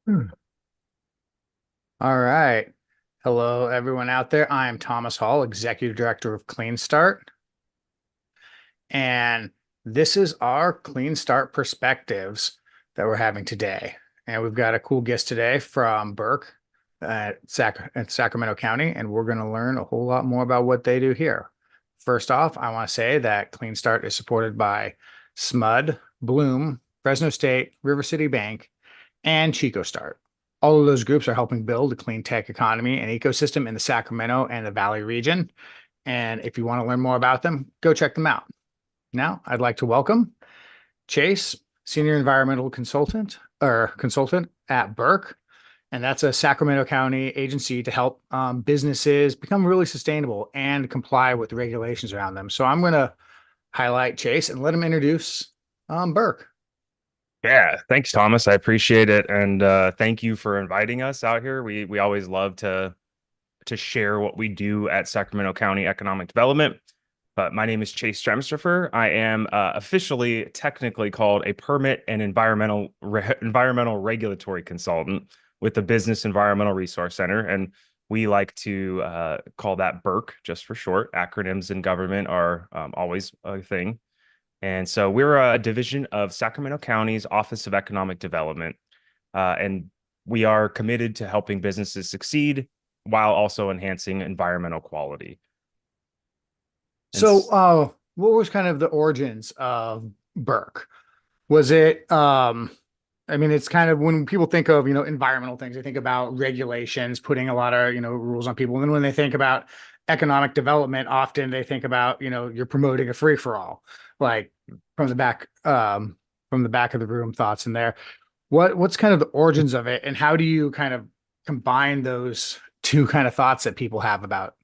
Hmm. All right. Hello, everyone out there. I am Thomas Hall, Executive Director of Clean Start, and this is our Clean Start perspectives that we're having today. And we've got a cool guest today from Burke at Sacramento County, and we're going to learn a whole lot more about what they do here. First off, I want to say that Clean Start is supported by SMUD, Bloom, Fresno State, River City Bank, and Chico Start. All of those groups are helping build a clean tech economy and ecosystem in the Sacramento and the Valley region. And if you want to learn more about them, go check them out. Now, I'd like to welcome Chase, Senior Environmental Consultant at Burke. And that's a Sacramento County agency to help businesses become really sustainable and comply with the regulations around them. So I'm going to highlight Chase and let him introduce Burke. Yeah, thanks, Thomas. I appreciate it, and thank you for inviting us out here. We always love to share what we do at Sacramento County Economic Development. But my name is Chase Stremsterfer. I am officially, technically called a permit and environmental regulatory consultant with the Business Environmental Resource Center, and we like to call that BERC just for short. Acronyms in government are always a thing. And so we're a division of Sacramento County's Office of Economic Development. And we are committed to helping businesses succeed while also enhancing environmental quality. And So, what was kind of the origins of Burke? Was it, I mean, it's kind of when people think of, environmental things, they think about regulations, putting a lot of, rules on people. And then when they think about economic development, often they think about, you're promoting a free for all, like from the back, from the back of the room thoughts in there. What's kind of the origins of it, and how do you kind of combine those two kind of thoughts that people have about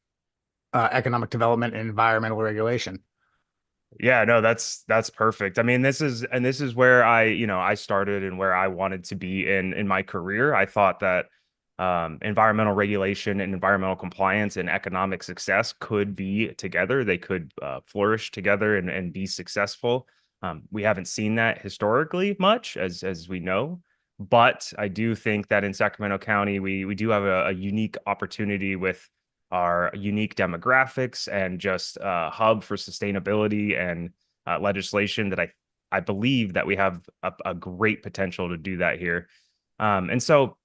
economic development and environmental regulation? yeah, no, that's perfect. I mean, this is where I started and where I wanted to be in my career. I thought that environmental regulation and environmental compliance and economic success could be together. They could flourish together and be successful. We haven't seen that historically much, as we know, but I do think that in Sacramento County, we do have a unique opportunity with our unique demographics and just a hub for sustainability and legislation that I believe that we have a great potential to do that here. And so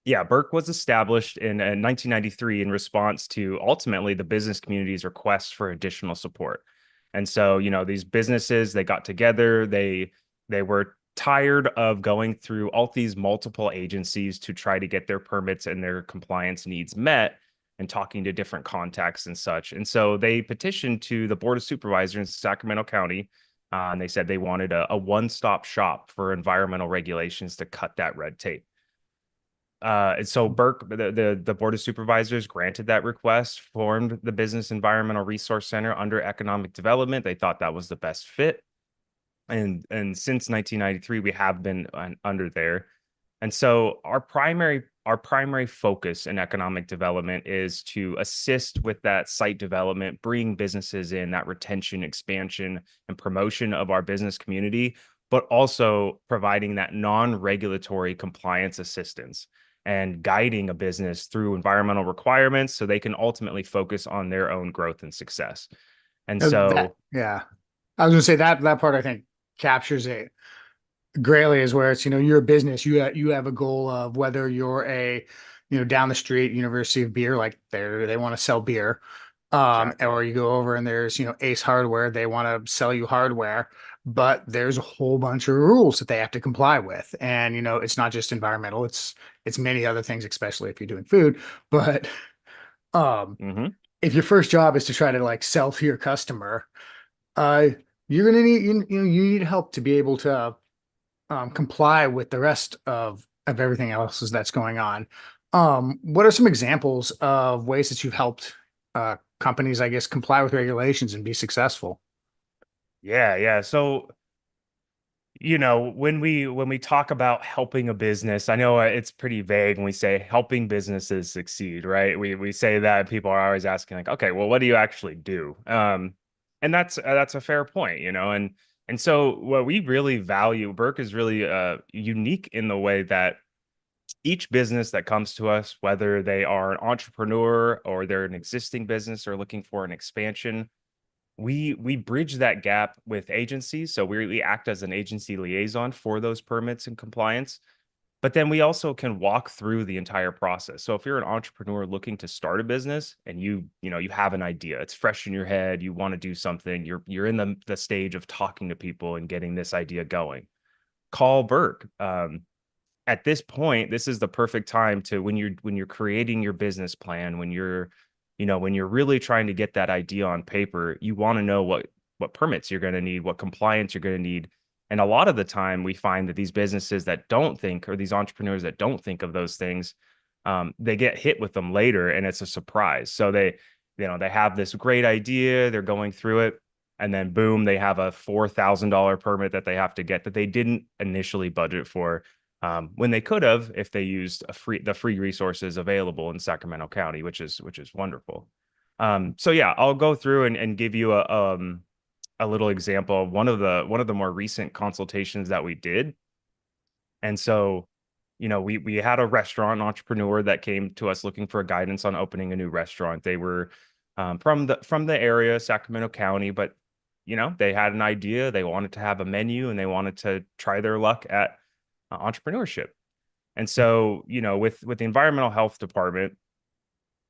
yeah, Burke was established in 1993 in response to ultimately the business community's requests for additional support. And so, these businesses, they got together, they were tired of going through all these multiple agencies to try to get their permits and their compliance needs met and talking to different contacts and such. And so they petitioned to the Board of Supervisors in Sacramento County, and they said they wanted a one-stop shop for environmental regulations to cut that red tape. And so Burke, the Board of Supervisors granted that request, formed the Business Environmental Resource Center under economic development. They thought that was the best fit. And since 1993, we have been under there. And so our primary focus in economic development is to assist with that site development, bring businesses in, that retention, expansion, and promotion of our business community, but also providing that non-regulatory compliance assistance and guiding a business through environmental requirements so they can ultimately focus on their own growth and success. And That, so, yeah, I was gonna say that part I think captures it greatly is where it's, you're a business, you have a goal of whether you're a, down the street University of Beer, like they want to sell beer, exactly. or you go over and there's, Ace Hardware, they want to sell you hardware, but there's a whole bunch of rules that they have to comply with. And, it's not just environmental, it's many other things, especially if you're doing food. But um, Hmm. if your first job is to try to like sell to your customer, uh, you're gonna need you need help to be able to comply with the rest of everything else that's going on. What are some examples of ways that you've helped companies, I guess, comply with regulations and be successful? Yeah, yeah. So, when we talk about helping a business, I know it's pretty vague when we say helping businesses succeed, right? We say that people are always asking like, okay, well, what do you actually do? And that's a fair point, and so what we really value, Burke is really unique in the way that each business that comes to us, whether they are an entrepreneur or they're an existing business or looking for an expansion, we bridge that gap with agencies. So we act as an agency liaison for those permits and compliance. But then we also can walk through the entire process. So if you're an entrepreneur looking to start a business and you have an idea, it's fresh in your head, you want to do something, you're in the stage of talking to people and getting this idea going. Call Burke. At this point, this is the perfect time to when you're creating your business plan, when you're really trying to get that idea on paper, you want to know what permits you're going to need, what compliance you're going to need. And a lot of the time we find that these businesses that don't think, or these entrepreneurs that don't think of those things, they get hit with them later and it's a surprise. So they have this great idea, they're going through it, and then boom, they have a $4,000 permit that they have to get that they didn't initially budget for, when they could have if they used the free resources available in Sacramento County, which is wonderful. So yeah, I'll go through and give you a little example of one of the more recent consultations that we did. And so, we had a restaurant entrepreneur that came to us looking for guidance on opening a new restaurant. They were from the area, Sacramento County, but they had an idea. They wanted to have a menu and they wanted to try their luck at entrepreneurship. And so, with the environmental health department,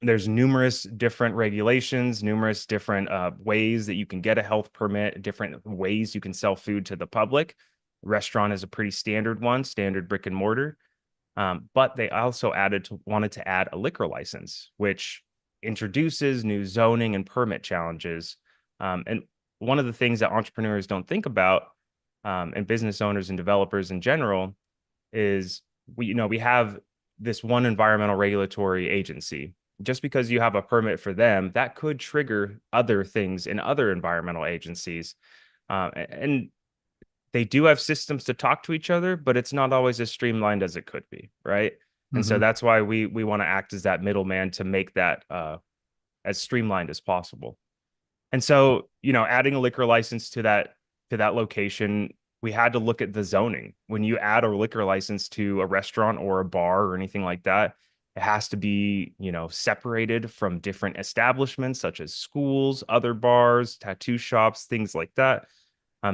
there's numerous different regulations, numerous different ways that you can get a health permit, different ways you can sell food to the public. Restaurant is a pretty standard one, standard brick and mortar. But they also wanted to add a liquor license, which introduces new zoning and permit challenges. And one of the things that entrepreneurs don't think about, and business owners and developers in general, is we have this one environmental regulatory agency. Just because you have a permit for them, that could trigger other things in other environmental agencies. And they do have systems to talk to each other, but it's not always as streamlined as it could be, right? And so Mm-hmm. that's why we want to act as that middleman to make that as streamlined as possible. And so, adding a liquor license to that location, we had to look at the zoning. When you add a liquor license to a restaurant or a bar or anything like that, it has to be, separated from different establishments such as schools, other bars, tattoo shops, things like that.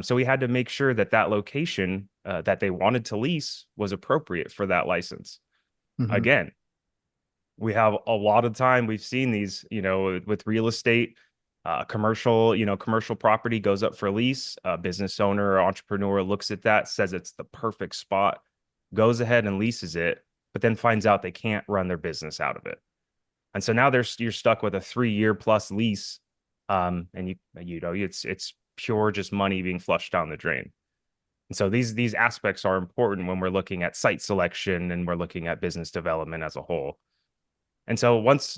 So we had to make sure that that location that they wanted to lease was appropriate for that license. Mm-hmm. Again, we have a lot of time. We've seen these, with real estate, commercial property goes up for lease. A business owner or entrepreneur looks at that, says it's the perfect spot, goes ahead and leases it, but then finds out they can't run their business out of it. And so now you're stuck with a 3-year plus lease. And it's pure just money being flushed down the drain. And so these aspects are important when we're looking at site selection and we're looking at business development as a whole. And so once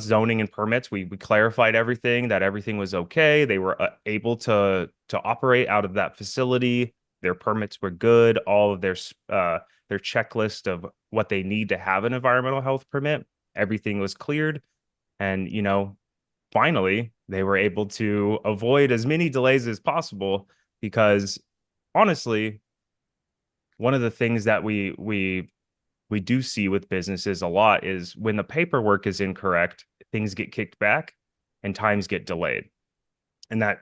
zoning and permits, we clarified everything, that everything was okay. They were able to operate out of that facility. Their permits were good. All of their checklist of what they need to have an environmental health permit, everything was cleared. And finally, they were able to avoid as many delays as possible, because honestly, one of the things that we do see with businesses a lot is when the paperwork is incorrect, things get kicked back and times get delayed. And that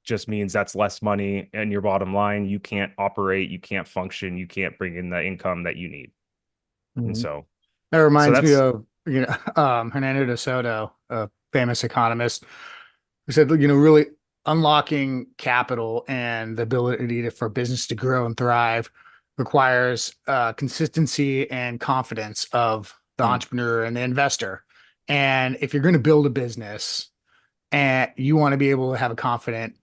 just means that's less money in your bottom line. You can't operate, you can't function, you can't bring in the income that you need. And Mm-hmm. so, That so reminds me that's, of, Hernando de Soto, a famous economist, who said, really unlocking capital and the ability for business to grow and thrive requires consistency and confidence of the mm, entrepreneur and the investor. And if you're going to build a business and you want to be able to have a confident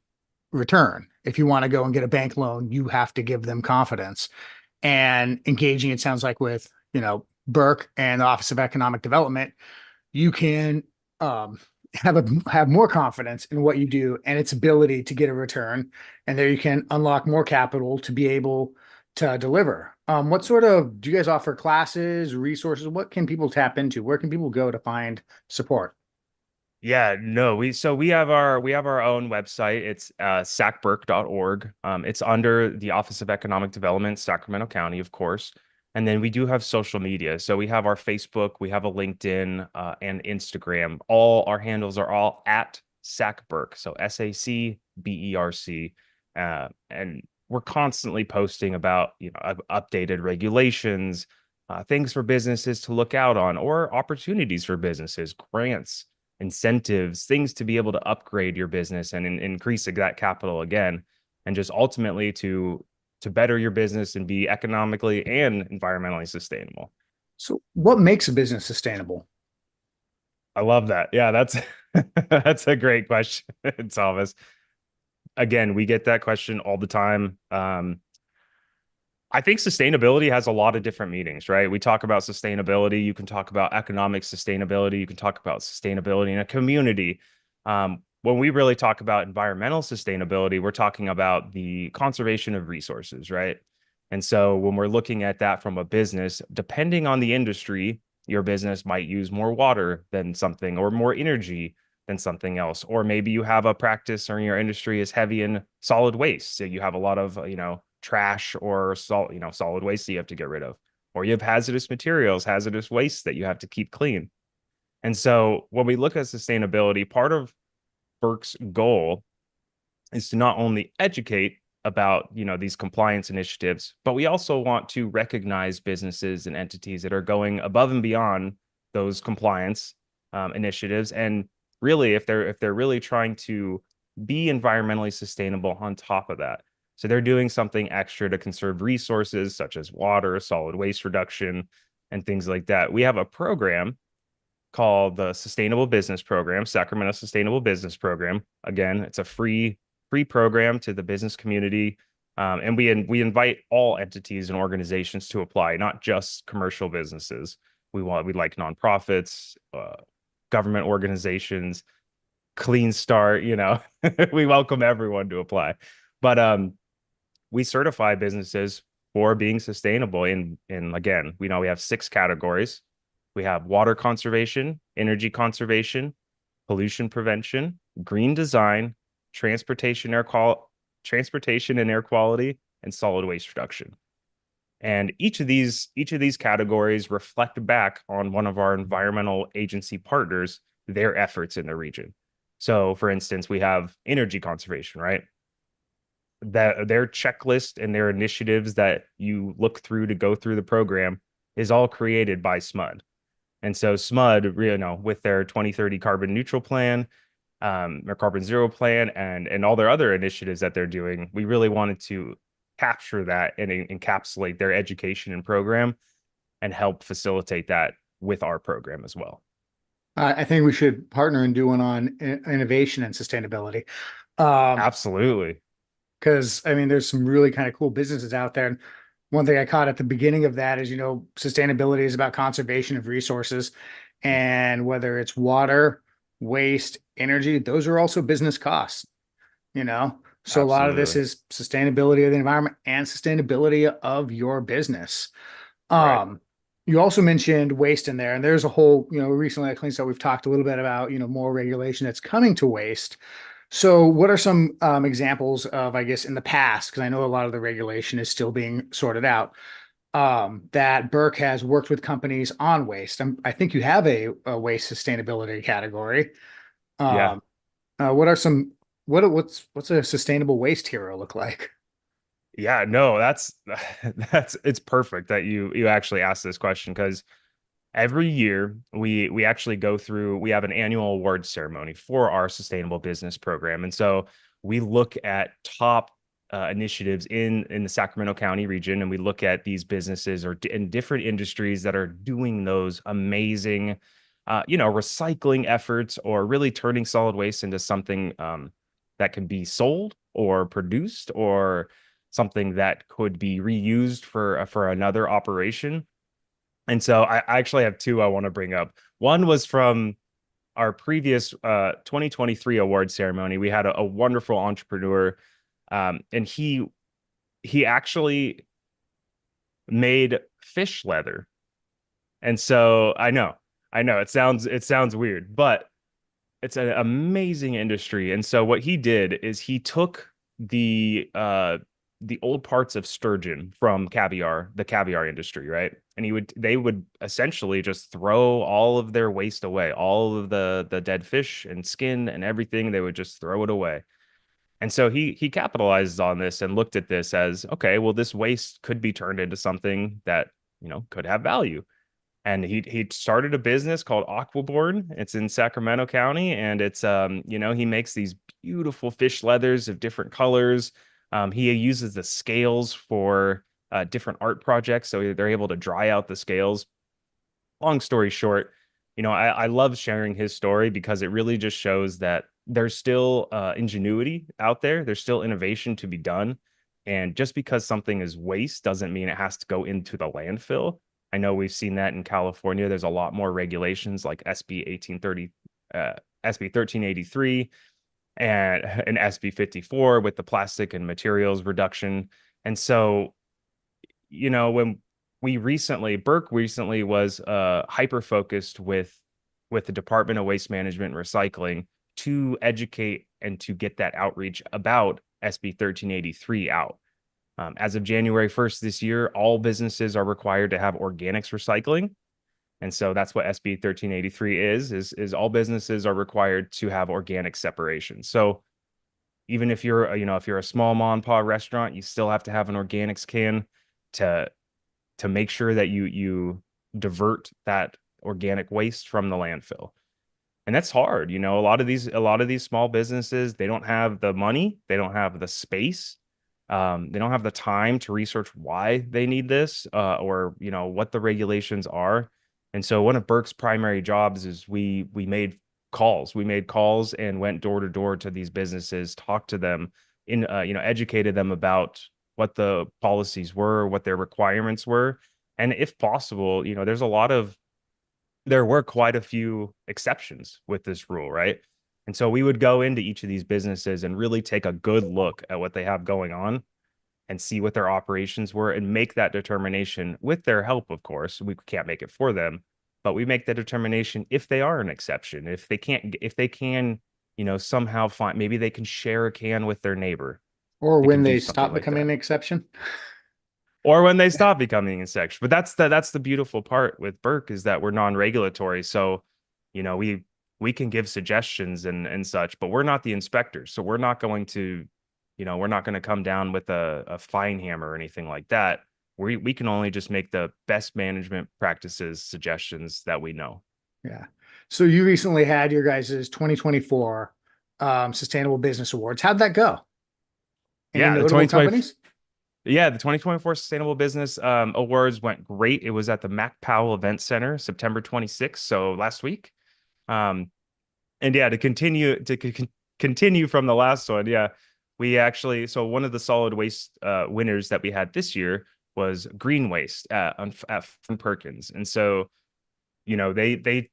return, if you want to go and get a bank loan, you have to give them confidence. And engaging, it sounds like, with, Burke and the Office of Economic Development, you can have more confidence in what you do and its ability to get a return, and there you can unlock more capital to be able to deliver. What sort of do you guys offer classes, resources? What can people tap into? Where can people go to find support? yeah, no, we have our own website. It's sacburke.org. It's under the Office of Economic Development, Sacramento County, of course. And then we do have social media. So we have our Facebook, we have a LinkedIn, and Instagram. All our handles are all at SacBerc. So SACBERC. And we're constantly posting about, updated regulations, things for businesses to look out on, or opportunities for businesses, grants, incentives, things to be able to upgrade your business and increase that capital again, and just ultimately to better your business and be economically and environmentally sustainable. So, what makes a business sustainable? I love that. Yeah, that's that's a great question, Thomas. Again, we get that question all the time. I think sustainability has a lot of different meanings, right? We talk about sustainability. You can talk about economic sustainability. You can talk about sustainability in a community. When we really talk about environmental sustainability, we're talking about the conservation of resources, right? And so when we're looking at that from a business, depending on the industry, your business might use more water than something or more energy than something else. Or maybe you have a practice or your industry is heavy in solid waste. So you have a lot of, trash or solid waste that you have to get rid of. Or you have hazardous materials, hazardous waste that you have to keep clean. And so when we look at sustainability, part of Burke's goal is to not only educate about these compliance initiatives, but we also want to recognize businesses and entities that are going above and beyond those compliance initiatives. And really, if they're really trying to be environmentally sustainable on top of that, so they're doing something extra to conserve resources such as water, solid waste reduction, and things like that. We have a program called the Sustainable Business Program, Sacramento Sustainable Business Program. Again, it's a free program to the business community. And we invite all entities and organizations to apply, not just commercial businesses. We like nonprofits, government organizations, Clean Start. We welcome everyone to apply. But we certify businesses for being sustainable. In again, we know we have 6 categories. We have water conservation, energy conservation, pollution prevention, green design, transportation transportation and air quality, and solid waste reduction. And each of these categories reflect back on one of our environmental agency partners, their efforts in the region. So, for instance, we have energy conservation, right? That their checklist and their initiatives that you look through to go through the program is all created by SMUD. And so SMUD, with their 2030 carbon neutral plan, their carbon zero plan, and all their other initiatives that they're doing, we really wanted to capture that and encapsulate their education and program and help facilitate that with our program as well. I think we should partner and do one on innovation and sustainability. Um, Absolutely. because I mean, there's some really kind of cool businesses out there. And one thing I caught at the beginning of that is, sustainability is about conservation of resources, and whether it's water, waste, energy, those are also business costs, you know? So a lot of this Absolutely. is sustainability of the environment and sustainability of your business. Right. Um, you also mentioned waste in there, and there's a whole, recently at Clean Start, we've talked a little bit about, more regulation that's coming to waste. So, what are some examples of, I guess, in the past, because I know a lot of the regulation is still being sorted out, that Burke has worked with companies on waste? I think you have a waste sustainability category. Yeah. Um, what are some, what's a sustainable waste hero look like? Yeah, no, that's that's it's perfect that you actually asked this question because every year we actually go through we have an annual awards ceremony for our sustainable business program. And so we look at top initiatives in the Sacramento County region, and we look at these businesses or in different industries that are doing those amazing recycling efforts or really turning solid waste into something that can be sold or produced or something that could be reused for another operation. And so I actually have two I want to bring up. One was from our previous 2023 award ceremony. We had a wonderful entrepreneur, and he actually made fish leather. And so I know it sounds weird, but it's an amazing industry. And so what he did is he took the the old parts of sturgeon from caviar, the caviar industry, right? And they would essentially just throw all of their waste away, all of the dead fish and skin and everything. They would just throw it away. And so he capitalizes on this and looked at this as, okay, well, this waste could be turned into something that, could have value. And he started a business called Aquaborn. It's in Sacramento County, and it's he makes these beautiful fish leathers of different colors. He uses the scales for different art projects, so they're able to dry out the scales. Long story short, I love sharing his story because it really just shows that there's still ingenuity out there. There's still innovation to be done. And just because something is waste doesn't mean it has to go into the landfill. I know we've seen that in California. There's a lot more regulations like SB 1830, SB 1383, and SB 54 with the plastic and materials reduction. And so, when Burke recently was hyper focused with the Department of Waste Management and Recycling to educate and to get that outreach about SB 1383 out. As of January 1st this year, all businesses are required to have organics recycling. And so that's what SB 1383 is all businesses are required to have organic separation. So even if you're a small mom and pop restaurant, you still have to have an organics can to make sure that you divert that organic waste from the landfill. And that's hard. A lot of these small businesses, they don't have the money, they don't have the space, they don't have the time to research why they need this, or what the regulations are. And so one of Burke's primary jobs is we made calls. We made calls and went door to door to these businesses, talked to them, educated them about what the policies were, what their requirements were, and if possible, there were quite a few exceptions with this rule, right? And so we would go into each of these businesses and really take a good look at what they have going on and see what their operations were and make that determination with their help, of course. We can't make it for them, but we make the determination if they are an exception, if they can, somehow find, maybe they can share a can with their neighbor. Or They when can do they something stop like becoming that. an exception. Or when they stop becoming insects. But that's the beautiful part with Burke is that we're non-regulatory. So, we can give suggestions and such, but we're not the inspectors. So we're not going to come down with a fine hammer or anything like that. We can only just make the best management practices suggestions that we know. Yeah. So you recently had your guys' 2024 Sustainable Business Awards. How'd that go? Any Yeah, the notable 2020 companies? Yeah, the 2024 Sustainable Business Awards went great. It was at the Mac Powell Event Center, September 26th, so last week. Um, and yeah, to continue from the last one, yeah, we actually so one of the solid waste winners that we had this year was green waste at Perkins, and so they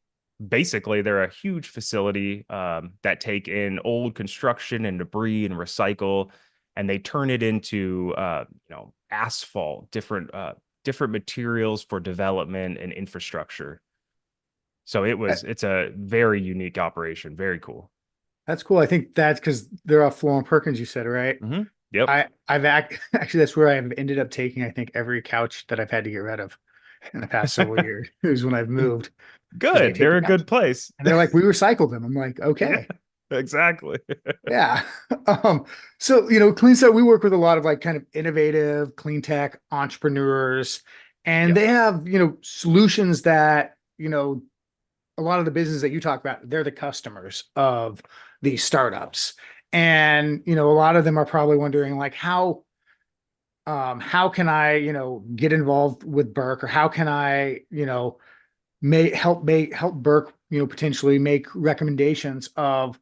basically they're a huge facility that take in old construction and debris and recycle, and they turn it into asphalt, different materials for development and infrastructure. So That- it's a very unique operation, very cool. That's cool. I think that's because they're off Florham Perkins, you said, right? Yep. Actually, that's where I've ended up taking, I think, every couch that I've had to get rid of in the past several years is when I've moved because they Good. take They're the a couch. good place. And they're like, we recycled them. I'm like, Yeah, okay. exactly. Yeah. So, Clean Start, we work with a lot of like kind of innovative clean tech entrepreneurs, and Yep. they have, solutions that, a lot of the business that you talk about, they're the customers of these startups. And, a lot of them are probably wondering like how can I, get involved with Burke, or how can I, help Burke, potentially make recommendations of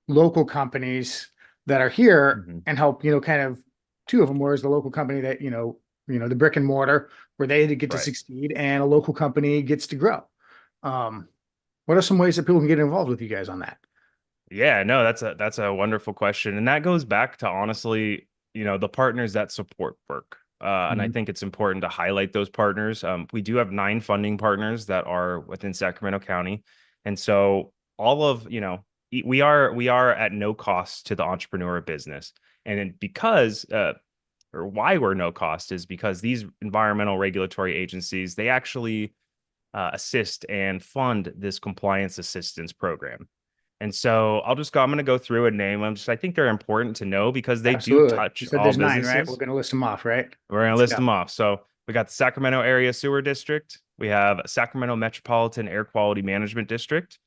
local companies that are here Mhm. and help, kind of two of them, whereas the local company that, the brick and mortar where they get to Right. succeed and a local company gets to grow. Um, what are some ways that people can get involved with you guys on that? Yeah, no, that's a wonderful question. And that goes back to honestly, the partners that support Burke. And I Mhm. think it's important to highlight those partners. We do have 9 funding partners that are within Sacramento County. And so all of, we are at no cost to the entrepreneur business. And then because or why we're no cost is because these environmental regulatory agencies, they actually assist and fund this compliance assistance program. And so I'm going to go through and name them. Just, I think they're important to know because they do Absolutely. You touch said all there's nine, right? We're businesses. going to list them off, right? We're going to Let's list go. them off. So we got the Sacramento Area Sewer District. We have Sacramento Metropolitan Air Quality Management District,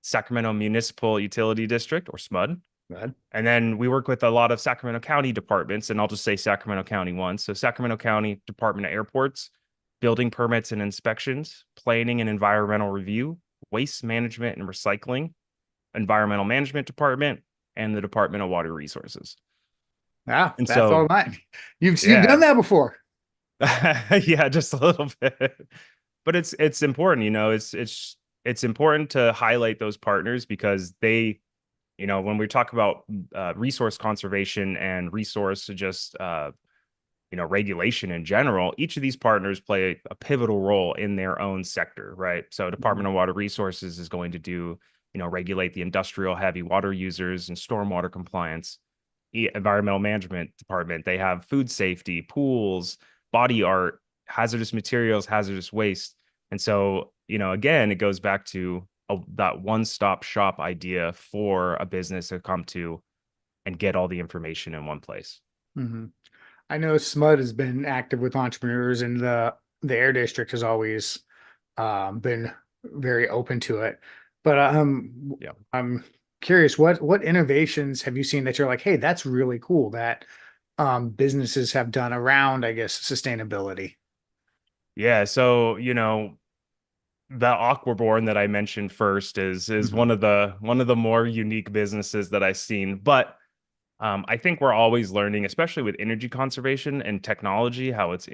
Sacramento Municipal Utility District, or SMUD. Good. And then we work with a lot of Sacramento County departments, and I'll just say Sacramento County one. So Sacramento County Department of Airports, building permits and inspections, planning and environmental review, waste management and recycling, environmental management department, and the Department of Water Resources. Ah, And that's all so, mine. You've done yeah, that before. yeah, just a little bit. But it's important, it's important to highlight those partners because they, when we talk about resource conservation and resource just regulation in general, each of these partners play a pivotal role in their own sector, right? So Department of Water Resources is going to do, regulate the industrial heavy water users and stormwater compliance. Environmental management department, they have food safety, pools, body art, hazardous materials, hazardous waste. And so, again, it goes back to that one-stop shop idea for a business to come to and get all the information in one place. Mm-hmm. I know SMUD has been active with entrepreneurs, and the Air District has always been very open to it. But Yeah. I'm curious, what innovations have you seen that you're like, hey, that's really cool that businesses have done around, I guess, sustainability? Yeah. So, the Aquaborn that I mentioned first is Mhm. one of the more unique businesses that I've seen. But I think we're always learning, especially with energy conservation and technology, how it's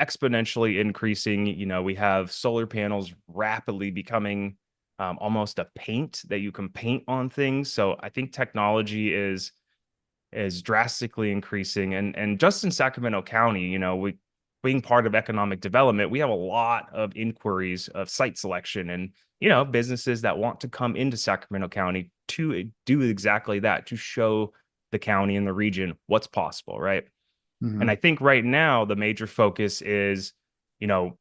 exponentially increasing. We have solar panels rapidly becoming almost a paint that you can paint on things. So I think technology is drastically increasing, and just in Sacramento County, we being part of economic development, we have a lot of inquiries of site selection and businesses that want to come into Sacramento County to do exactly that, to show the county and the region what's possible, right? And Mhm. I think right now the major focus is, you know,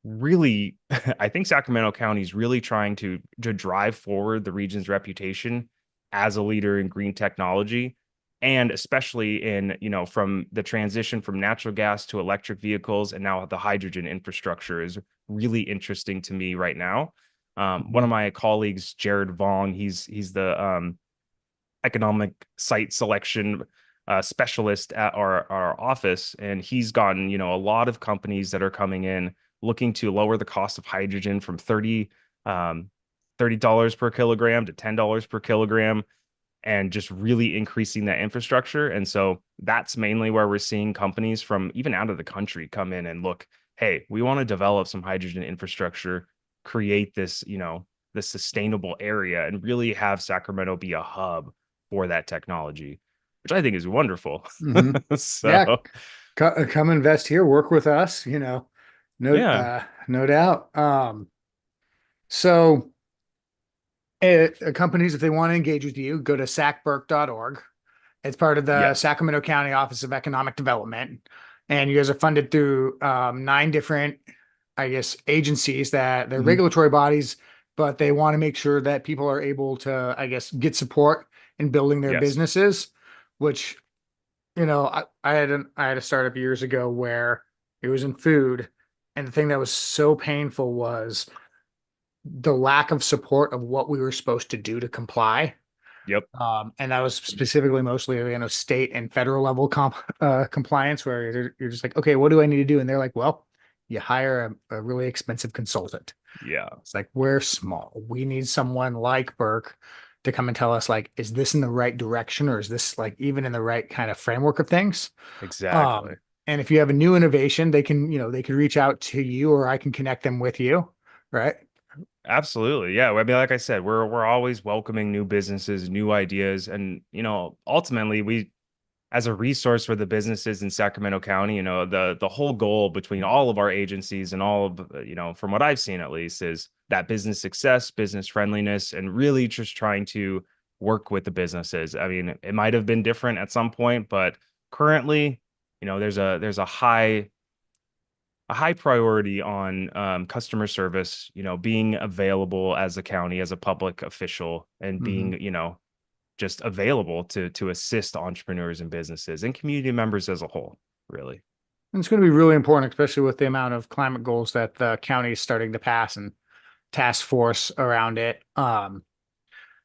really, I think Sacramento County is really trying to drive forward the region's reputation as a leader in green technology, and especially in, from the transition from natural gas to electric vehicles, and now the hydrogen infrastructure is really interesting to me right now. One Mhm. of my colleagues, Jared Vong, he's the economic site selection specialist at our office, and he's gotten a lot of companies that are coming in looking to lower the cost of hydrogen from um, $30 per kilogram to $10 per kilogram, and just really increasing that infrastructure. And so that's mainly where we're seeing companies from even out of the country come in and look, hey, we want to develop some hydrogen infrastructure, create this sustainable area, and really have Sacramento be a hub for that technology, which I think is wonderful. Mhm. Yeah, So, come invest here, work with us, yeah, no doubt. So companies, if they want to engage with you, go to sacburk.org. It's part of the yes, Sacramento County Office of Economic Development. And you guys are funded through nine different, I guess, agencies that they're mhm, regulatory bodies, but they want to make sure that people are able to, I guess, get support in building their yes, businesses, which, I had a startup years ago where it was in food. And the thing that was so painful was the lack of support of what we were supposed to do to comply. yep, And that was specifically mostly, state and federal level compliance, where you're just like, okay, what do I need to do? And they're like, well, you hire a really expensive consultant. yeah, It's like, we're small. We need someone like Burke to come and tell us, like, is this in the right direction, or is this like even in the right kind of framework of things? exactly. Um, and if you have a new innovation, they can reach out to you, or I can connect them with you. Right. Absolutely. Yeah. I mean, like I said, we're always welcoming new businesses, new ideas. And, ultimately we, as a resource for the businesses in Sacramento County, the whole goal between all of our agencies and all of, from what I've seen at least, is that business success, business friendliness, and really just trying to work with the businesses. I mean, it might have been different at some point, but currently there's a high priority on customer service, being available as a county, as a public official, and Mhm. being, just available to assist entrepreneurs and businesses and community members as a whole, really. And it's going to be really important, especially with the amount of climate goals that the county is starting to pass and task force around it.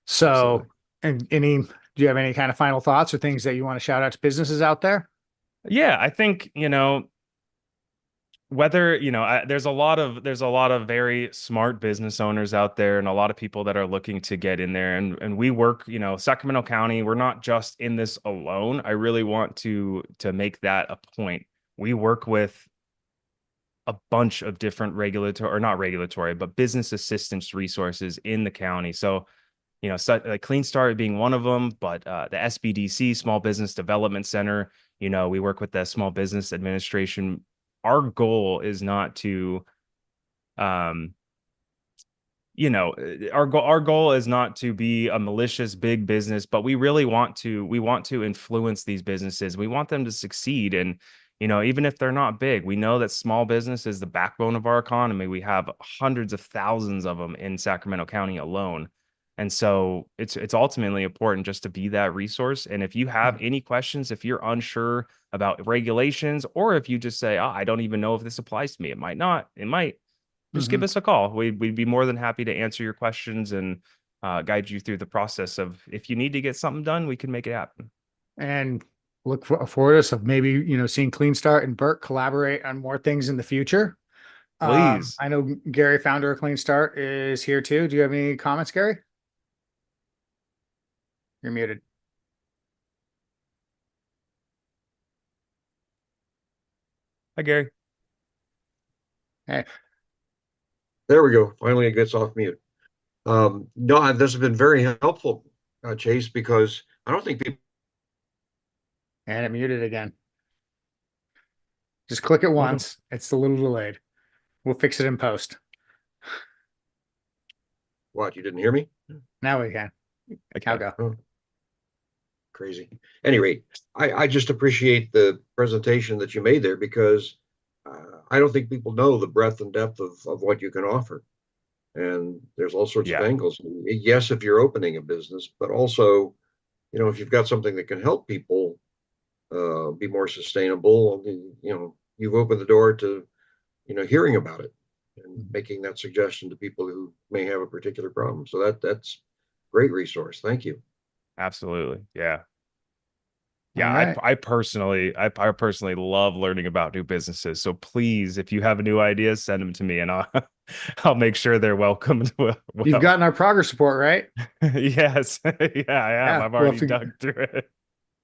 So, Absolutely. do you have any kind of final thoughts or things that you want to shout out to businesses out there? Yeah, I think, whether there's a lot of very smart business owners out there and a lot of people that are looking to get in there, and we work, Sacramento County, we're not just in this alone. I really want to make that a point. We work with a bunch of different regulatory, or not regulatory, but business assistance resources in the county. So, like Clean Start being one of them, but the SBDC, Small Business Development Center, we work with the Small Business Administration. Our goal is not to, um, our goal is not to be a malicious big business, but we want to influence these businesses. We want them to succeed. And, even if they're not big, we know that small business is the backbone of our economy. We have hundreds of thousands of them in Sacramento County alone. And so it's ultimately important just to be that resource. And if you have any questions, if you're unsure about regulations, or if you just say, oh, I don't even know if this applies to me, it might not, it might, just give Mm-hmm. us a call. We'd be more than happy to answer your questions and guide you through the process of, if you need to get something done, we can make it happen. And look for us of maybe, seeing Clean Start and Burke collaborate on more things in the future. Please. I know Gary, founder of Clean Start, is here too. Do you have any comments, Gary? You're muted. Hi, Gary. Hey, There we go. Finally, it gets off mute. No, this has been very helpful, Chase, because I don't think people. and it muted again. Just click it Oh, no. once. It's a little delayed. We'll fix it in post. What, you didn't hear me? Now we can. I I'll can. go. Oh, crazy. Anyway, I just appreciate the presentation that you made there because I don't think people know the breadth and depth of what you can offer. And there's all sorts of Yeah, angles. Yes, if you're opening a business, but also, if you've got something that can help people be more sustainable, you've opened the door to hearing about it and making that suggestion to people who may have a particular problem. So that's great resource. Thank you. absolutely. Yeah. All Yeah, right. I personally love learning about new businesses. So please, if you have new ideas, send them to me, and I'll I'll make sure they're welcomed You've well. gotten our progress report, right? Yes. Yeah, I have. Yeah. I've already dug through it.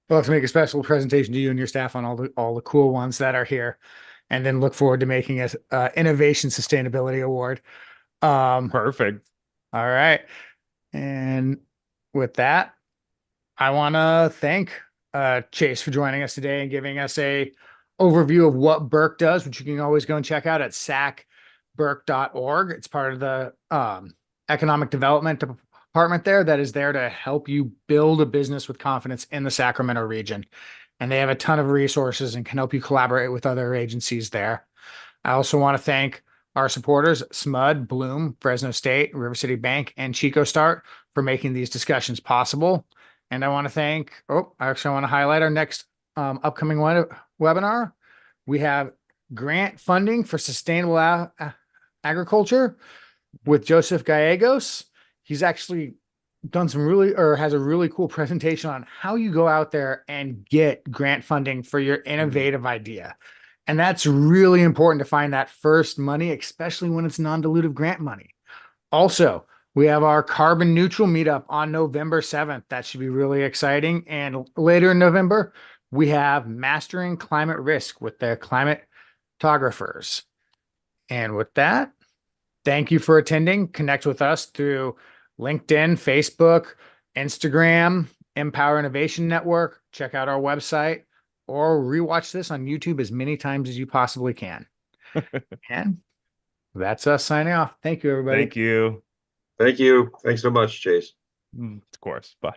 We'll have to make a special presentation to you and your staff on all the cool ones that are here, and then look forward to making a innovation sustainability award. Um, Perfect. all right. And with that, I want to thank Chase for joining us today and giving us a overview of what Burke does, which you can always go and check out at sacburke.org. It's part of the economic development department there that is there to help you build a business with confidence in the Sacramento region. And they have a ton of resources and can help you collaborate with other agencies there. I also want to thank our supporters, SMUD, Bloom, Fresno State, River City Bank, and Chico Start for making these discussions possible. And I want to I want to highlight our next upcoming webinar. We have grant funding for sustainable agriculture with Joseph Gallegos. He's actually done has a really cool presentation on how you go out there and get grant funding for your innovative idea. And that's really important to find that first money, especially when it's non-dilutive grant money. Also, we have our carbon neutral meetup on November 7th. That should be really exciting. And later in November, we have mastering climate risk with the climatographers. And with that, thank you for attending. Connect with us through LinkedIn, Facebook, Instagram, Empower Innovation Network. Check out our website or rewatch this on YouTube as many times as you possibly can. And that's us signing off. Thank you, everybody. Thank you. Thank you. Thanks so much, Chase. Of course. Bye.